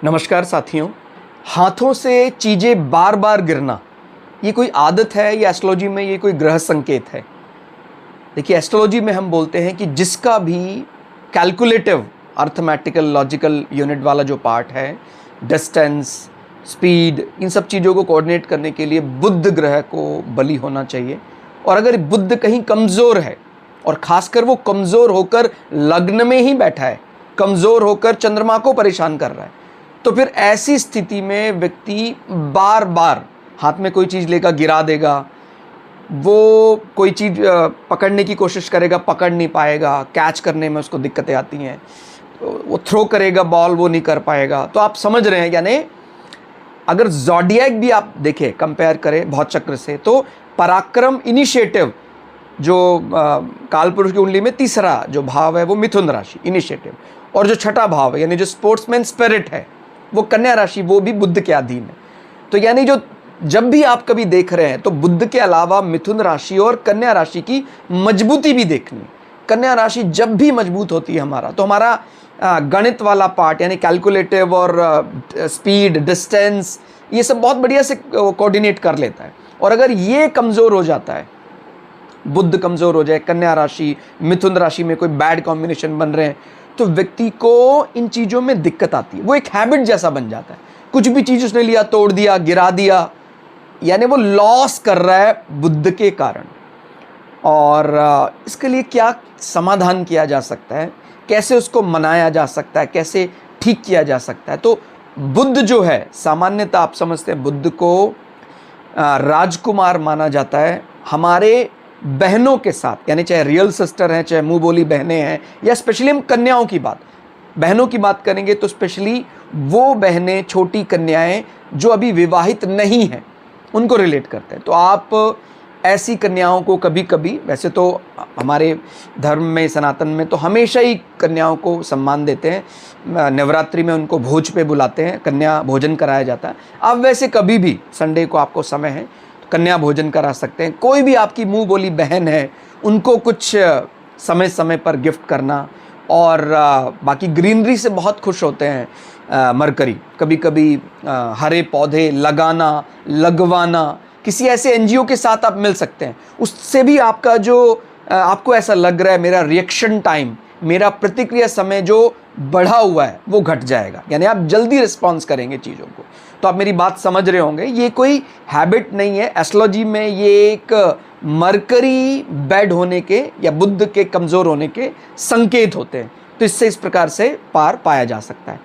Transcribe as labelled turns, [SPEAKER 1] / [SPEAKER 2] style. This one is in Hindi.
[SPEAKER 1] नमस्कार साथियों। हाथों से चीज़ें बार बार गिरना ये कोई आदत है या एस्ट्रोलॉजी में ये कोई ग्रह संकेत है? देखिए, एस्ट्रोलॉजी में हम बोलते हैं कि जिसका भी कैलकुलेटिव अर्थमेटिकल लॉजिकल यूनिट वाला जो पार्ट है, डिस्टेंस, स्पीड, इन सब चीज़ों को कोऑर्डिनेट करने के लिए बुध ग्रह को बली होना चाहिए। और अगर बुध कहीं कमज़ोर है और ख़ासकर वो कमज़ोर होकर लग्न में ही बैठा है, कमज़ोर होकर चंद्रमा को परेशान कर रहा है, तो फिर ऐसी स्थिति में व्यक्ति बार बार हाथ में कोई चीज़ लेकर गिरा देगा, वो कोई चीज़ पकड़ने की कोशिश करेगा, पकड़ नहीं पाएगा, कैच करने में उसको दिक्कतें आती हैं, तो वो थ्रो करेगा बॉल, वो नहीं कर पाएगा। तो आप समझ रहे हैं, यानी अगर ज़ोडिएक भी आप देखें, कंपेयर करें भौचक्र से, तो पराक्रम इनिशिएटिव जो कालपुरुष की कुंडली में तीसरा जो भाव है वो मिथुन राशि इनिशिएटिव, और जो छठा भाव है यानी जो स्पोर्ट्समैन स्पिरिट है वो कन्या राशि, वो भी बुध के अधीन है। तो यानी जो जब भी आप कभी देख रहे हैं तो बुध के अलावा मिथुन राशि और कन्या राशि की मजबूती भी देखनी। कन्या राशि जब भी मजबूत होती है हमारा, तो हमारा गणित वाला पार्ट यानी कैलकुलेटिव और स्पीड, डिस्टेंस, ये सब बहुत बढ़िया से कोऑर्डिनेट कर लेता है। और अगर ये कमज़ोर हो जाता है, बुध कमज़ोर हो जाए, कन्या राशि मिथुन राशि में कोई बैड कॉम्बिनेशन बन रहे हैं, तो व्यक्ति को इन चीज़ों में दिक्कत आती है। वो एक हैबिट जैसा बन जाता है, कुछ भी चीज़ उसने लिया, तोड़ दिया, गिरा दिया, यानी वो लॉस कर रहा है बुध के कारण। और इसके लिए क्या समाधान किया जा सकता है, कैसे उसको मनाया जा सकता है, कैसे ठीक किया जा सकता है? तो बुध जो है, सामान्यतः आप समझते हैं बुध को राजकुमार माना जाता है। हमारे बहनों के साथ, यानी चाहे रियल सिस्टर हैं, चाहे मुंह बोली बहनें हैं, या स्पेशली हम कन्याओं की बहनों की बात करेंगे, तो स्पेशली वो बहनें, छोटी कन्याएं जो अभी विवाहित नहीं हैं, उनको रिलेट करते हैं। तो आप ऐसी कन्याओं को कभी कभी, वैसे तो हमारे धर्म में, सनातन में तो हमेशा ही कन्याओं को सम्मान देते हैं, नवरात्रि में उनको भोज पे बुलाते हैं, कन्या भोजन कराया जाता है। आप वैसे कभी भी संडे को आपको समय है तो कन्या भोजन करा सकते हैं। कोई भी आपकी मुंह बोली बहन है, उनको कुछ समय समय पर गिफ्ट करना। और बाकी ग्रीनरी से बहुत खुश होते हैं मरकरी, कभी कभी हरे पौधे लगाना, लगवाना, किसी ऐसे एनजीओ के साथ आप मिल सकते हैं। उससे भी आपका जो आपको ऐसा लग रहा है मेरा रिएक्शन टाइम, मेरा प्रतिक्रिया समय जो बढ़ा हुआ है, वो घट जाएगा, यानी आप जल्दी रिस्पॉन्स करेंगे चीज़ों को। तो आप मेरी बात समझ रहे होंगे, ये कोई हैबिट नहीं है। एस्ट्रोलॉजी में ये एक मरकरी बैड होने के या बुध के कमज़ोर होने के संकेत होते हैं। तो इससे इस प्रकार से पार पाया जा सकता है।